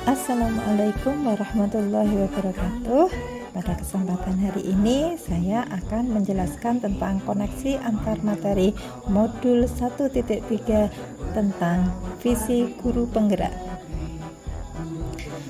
Assalamualaikum warahmatullahi wabarakatuh. Pada kesempatan hari ini saya akan menjelaskan tentang koneksi antar materi modul 1.3 tentang visi guru penggerak.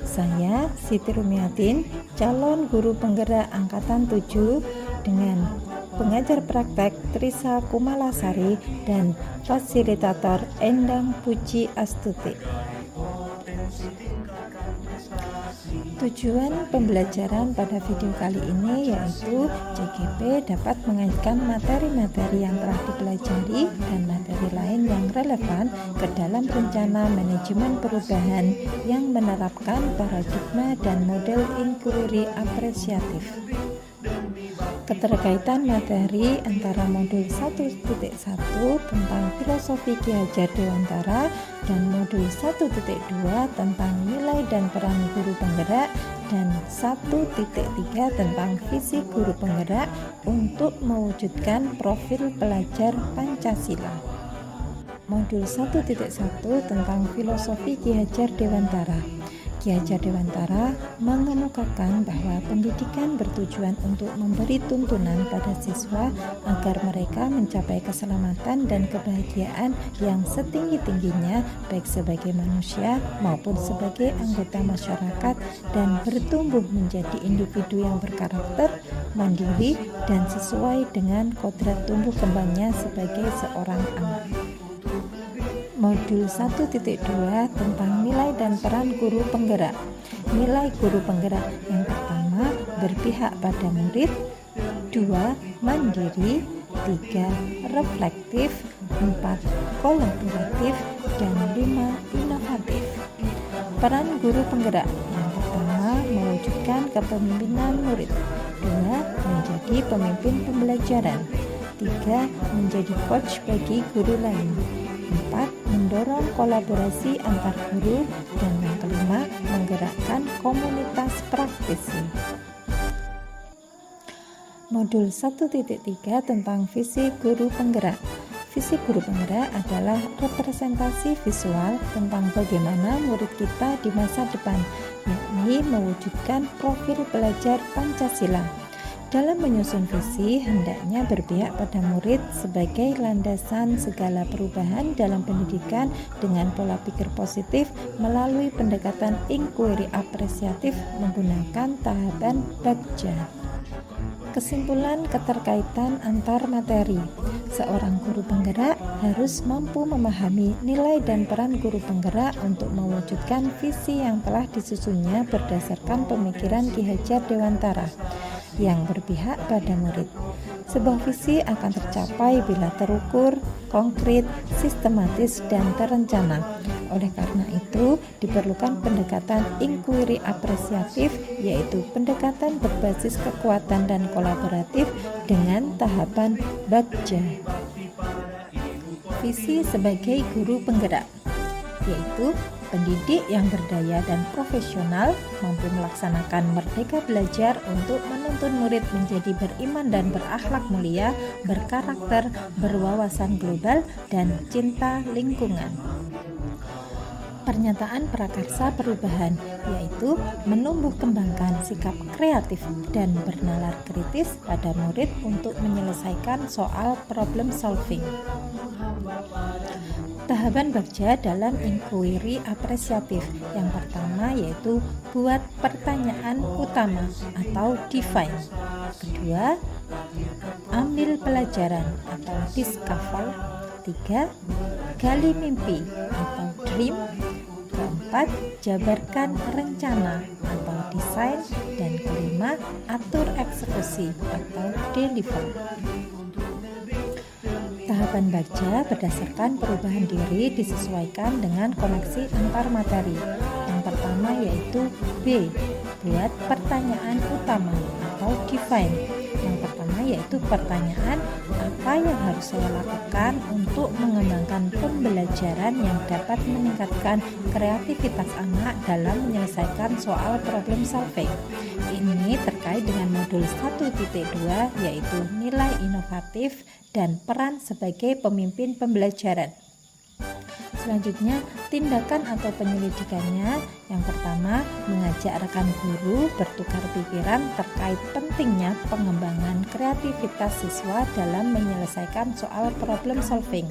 Saya Siti Rumiatin, calon guru penggerak angkatan 7 dengan pengajar praktek Trisa Kumalasari dan fasilitator Endang Puji Astuti. Tujuan pembelajaran pada video kali ini yaitu JGP dapat mengaitkan materi-materi yang telah dipelajari dan materi lain yang relevan ke dalam rencana manajemen perubahan yang menerapkan paradigma dan model inquiry apresiatif. Keterkaitan materi antara modul 1.1 tentang filosofi Ki Hajar Dewantara dan modul 1.2 tentang nilai dan peran guru penggerak dan 1.3 tentang visi guru penggerak untuk mewujudkan profil pelajar Pancasila. Modul 1.1 tentang filosofi Ki Hajar Dewantara. Ki Hajar Dewantara mengemukakan bahwa pendidikan bertujuan untuk memberi tuntunan pada siswa agar mereka mencapai keselamatan dan kebahagiaan yang setinggi-tingginya baik sebagai manusia maupun sebagai anggota masyarakat dan bertumbuh menjadi individu yang berkarakter, mandiri, dan sesuai dengan kodrat tumbuh kembangnya sebagai seorang anak. Modul 1.2 tentang nilai dan peran guru penggerak. Nilai guru penggerak yang pertama berpihak pada murid, 2 mandiri, 3 reflektif, 4 kolaboratif, dan 5 inovatif. Peran guru penggerak yang pertama mewujudkan kepemimpinan murid, 2 menjadi pemimpin pembelajaran, 3 menjadi coach bagi guru lain, 4 mendorong kolaborasi antar guru, dan yang kelima menggerakkan komunitas praktisi. Modul 1.3 tentang visi guru penggerak. Visi guru penggerak adalah representasi visual tentang bagaimana murid kita di masa depan, yakni mewujudkan profil pelajar Pancasila. Dalam menyusun visi, hendaknya berpihak pada murid sebagai landasan segala perubahan dalam pendidikan dengan pola pikir positif melalui pendekatan inquiry apresiatif menggunakan tahapan Bagja. Kesimpulan keterkaitan antar materi. Seorang guru penggerak harus mampu memahami nilai dan peran guru penggerak untuk mewujudkan visi yang telah disusunnya berdasarkan pemikiran Ki Hajar Dewantara yang berpihak pada murid. Sebuah visi akan tercapai bila terukur, konkret, sistematis, dan terencana. Oleh karena itu, diperlukan pendekatan inquiry apresiatif, yaitu pendekatan berbasis kekuatan dan kolaboratif dengan tahapan Bagja. Visi sebagai guru penggerak, yaitu pendidik yang berdaya dan profesional mampu melaksanakan merdeka belajar untuk menuntun murid menjadi beriman dan berakhlak mulia, berkarakter, berwawasan global, dan cinta lingkungan. Pernyataan prakarsa perubahan, yaitu menumbuh kembangkan sikap kreatif dan bernalar kritis pada murid untuk menyelesaikan soal problem solving. Tahapan Bagja dalam inquiry apresiatif. Yang pertama yaitu buat pertanyaan utama atau define. Kedua, ambil pelajaran atau discover. 3, gali mimpi atau dream. Keempat, jabarkan rencana atau desain. Dan kelima, atur eksekusi atau deliver. Tahapan Bagja berdasarkan perubahan diri disesuaikan dengan koneksi antar materi. Yang pertama yaitu B, buat pertanyaan utama atau define. Yang pertama yaitu pertanyaan, apa yang harus saya lakukan untuk mengembangkan pembelajaran yang dapat meningkatkan kreativitas anak dalam menyelesaikan soal problem solving. Ini terkait dengan modul 1.2 yaitu nilai inovatif dan peran sebagai pemimpin pembelajaran. Selanjutnya, tindakan atau penyelidikannya. Yang pertama, mengajak rekan guru bertukar pikiran terkait pentingnya pengembangan kreativitas siswa dalam menyelesaikan soal problem solving.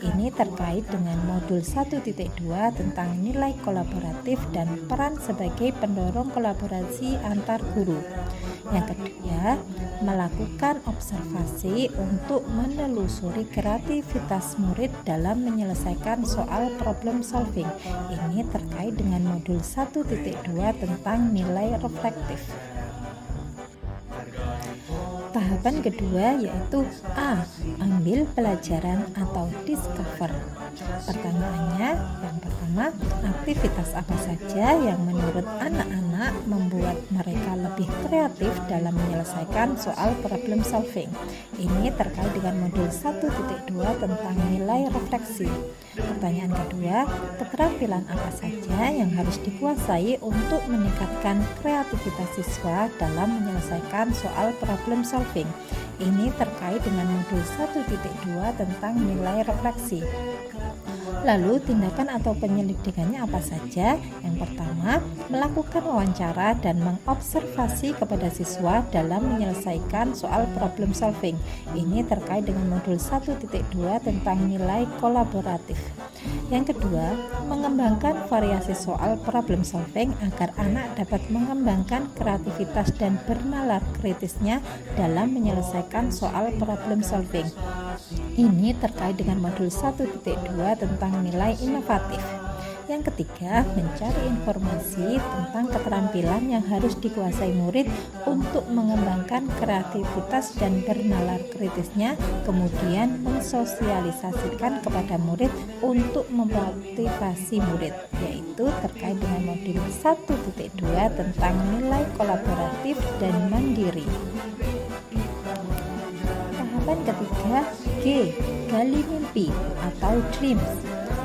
Ini terkait dengan modul 1.2 tentang nilai kolaboratif dan peran sebagai pendorong kolaborasi antar guru. Yang kedua, melakukan observasi untuk menelusuri kreativitas murid dalam menyelesaikan soal problem solving. Ini terkait dengan modul 1.2 tentang nilai reflektif. Tahapan kedua yaitu A. Ambil pelajaran atau discover. Pertanyaannya, yang pertama, aktivitas apa saja yang menurut anak-anak membuat mereka lebih kreatif dalam menyelesaikan soal problem solving? Ini terkait dengan modul 1.2 tentang nilai refleksi. Pertanyaan kedua, keterampilan apa saja yang harus dikuasai untuk meningkatkan kreativitas siswa dalam menyelesaikan soal problem solving? Ini terkait dengan modul 1.2 tentang nilai refleksi. Lalu tindakan atau penyelidikannya apa saja? Yang pertama, melakukan wawancara dan mengobservasi kepada siswa dalam menyelesaikan soal problem solving. Ini terkait dengan modul 1.2 tentang nilai kolaboratif. Yang kedua, mengembangkan variasi soal problem solving agar anak dapat mengembangkan kreativitas dan bernalar kritisnya dalam menyelesaikan soal problem solving. Ini terkait dengan modul 1.2 tentang nilai inovatif. Yang ketiga, mencari informasi tentang keterampilan yang harus dikuasai murid untuk mengembangkan kreativitas dan bernalar kritisnya, kemudian mensosialisasikan kepada murid untuk memotivasi murid, yaitu terkait dengan modul 1.2 tentang nilai kolaboratif dan mandiri. Tahapan ketiga, G. Gali mimpi atau dreams.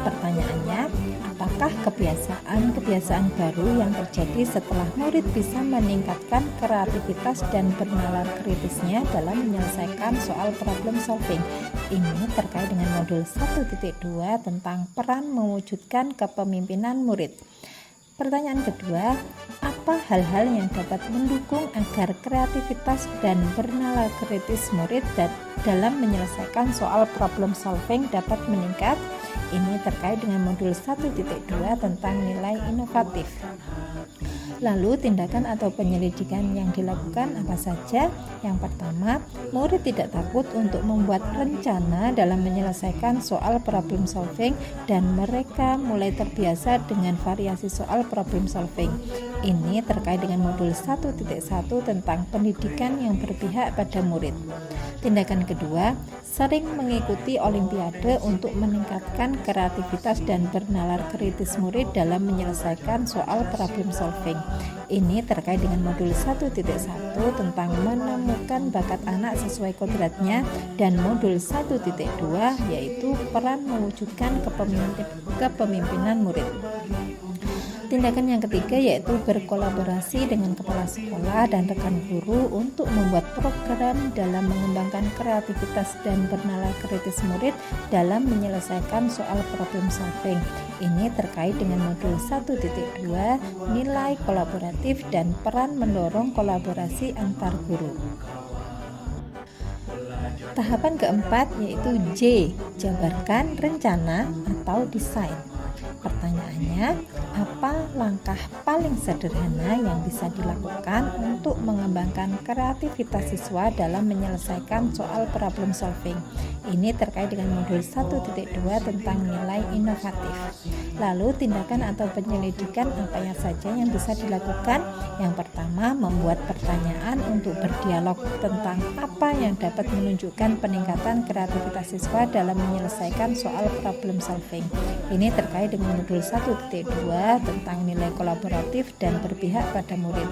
Pertanyaannya, apakah kebiasaan baru yang terjadi setelah murid bisa meningkatkan kreativitas dan bernalar kritisnya dalam menyelesaikan soal problem solving? Ini terkait dengan modul 1.2 tentang peran mewujudkan kepemimpinan murid. Pertanyaan kedua, apa hal-hal yang dapat mendukung agar kreativitas dan bernalar kritis murid dalam menyelesaikan soal problem solving dapat meningkat? Ini terkait dengan modul 1.2 tentang nilai inovatif. Lalu tindakan atau penyelidikan yang dilakukan apa saja? Yang pertama, murid tidak takut untuk membuat rencana dalam menyelesaikan soal problem solving dan mereka mulai terbiasa dengan variasi soal problem solving. Ini terkait dengan modul 1.1 tentang pendidikan yang berpihak pada murid. Tindakan kedua, sering mengikuti olimpiade untuk meningkatkan kreativitas dan bernalar kritis murid dalam menyelesaikan soal problem solving. Ini terkait dengan modul 1.1 tentang menemukan bakat anak sesuai kodratnya dan modul 1.2 yaitu peran mewujudkan kepemimpinan murid. Tindakan yang ketiga yaitu berkolaborasi dengan kepala sekolah dan rekan guru untuk membuat program dalam mengembangkan kreativitas dan bernalar kritis murid dalam menyelesaikan soal problem solving. Ini terkait dengan modul 1.2 nilai kolaboratif dan peran mendorong kolaborasi antar guru. Tahapan keempat yaitu J, jabarkan rencana atau desain. Pertanyaannya, apa langkah paling sederhana yang bisa dilakukan untuk mengembangkan kreativitas siswa dalam menyelesaikan soal problem solving? Ini terkait dengan modul 1.2 tentang nilai inovatif. Lalu tindakan atau penyelidikan apa yang saja yang bisa dilakukan? Yang pertama, membuat pertanyaan untuk berdialog tentang apa yang dapat menunjukkan peningkatan kreativitas siswa dalam menyelesaikan soal problem solving. Ini terkait dengan modul 1.2 tentang nilai kolaboratif dan berpihak pada murid.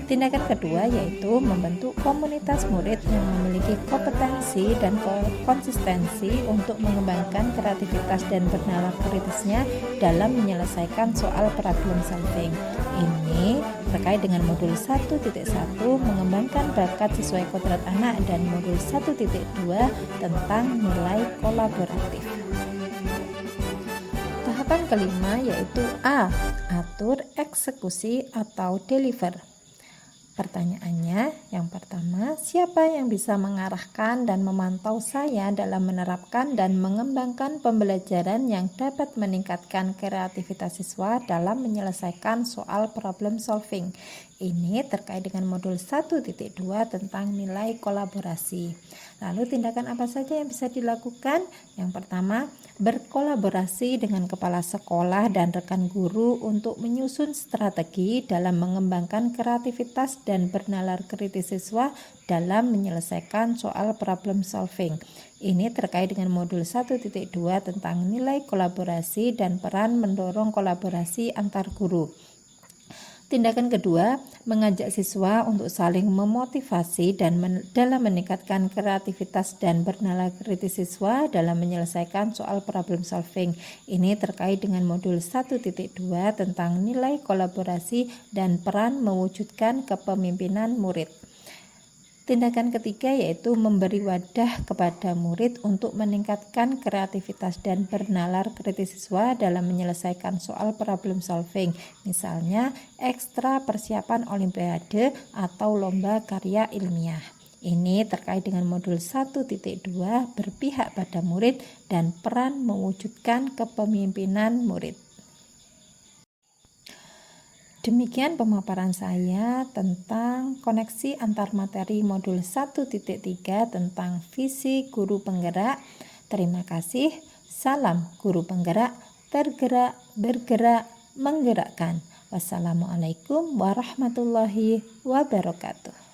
Tindakan kedua yaitu membentuk komunitas murid yang memiliki kompetensi dan konsistensi untuk mengembangkan kreativitas dan bernalar kritisnya dalam menyelesaikan soal problem solving. Ini terkait dengan modul 1.1 mengembangkan bakat sesuai kodrat anak dan modul 1.2 tentang nilai kolaboratif. Tahapan kelima yaitu A. Atur, eksekusi, atau deliver. Pertanyaannya, yang pertama, siapa yang bisa mengarahkan dan memantau saya dalam menerapkan dan mengembangkan pembelajaran yang dapat meningkatkan kreativitas siswa dalam menyelesaikan soal problem solving? Ini terkait dengan modul 1.2 tentang nilai kolaborasi. Lalu tindakan apa saja yang bisa dilakukan? Yang pertama, berkolaborasi dengan kepala sekolah dan rekan guru untuk menyusun strategi dalam mengembangkan kreativitas dan bernalar kritis siswa dalam menyelesaikan soal problem solving. Ini terkait dengan modul 1.2 tentang nilai kolaborasi dan peran mendorong kolaborasi antar guru. Tindakan kedua, mengajak siswa untuk saling memotivasi dan dalam meningkatkan kreativitas dan bernalar kritis siswa dalam menyelesaikan soal problem solving. Ini terkait dengan modul 1.2 tentang nilai kolaborasi dan peran mewujudkan kepemimpinan murid. Tindakan ketiga yaitu memberi wadah kepada murid untuk meningkatkan kreativitas dan bernalar kritis siswa dalam menyelesaikan soal problem solving. Misalnya, ekstra persiapan olimpiade atau lomba karya ilmiah. Ini terkait dengan modul 1.2 berpihak pada murid dan peran mewujudkan kepemimpinan murid. Demikian pemaparan saya tentang koneksi antar materi modul 1.3 tentang visi guru penggerak. Terima kasih. Salam guru penggerak, tergerak, bergerak, menggerakkan. Wassalamualaikum warahmatullahi wabarakatuh.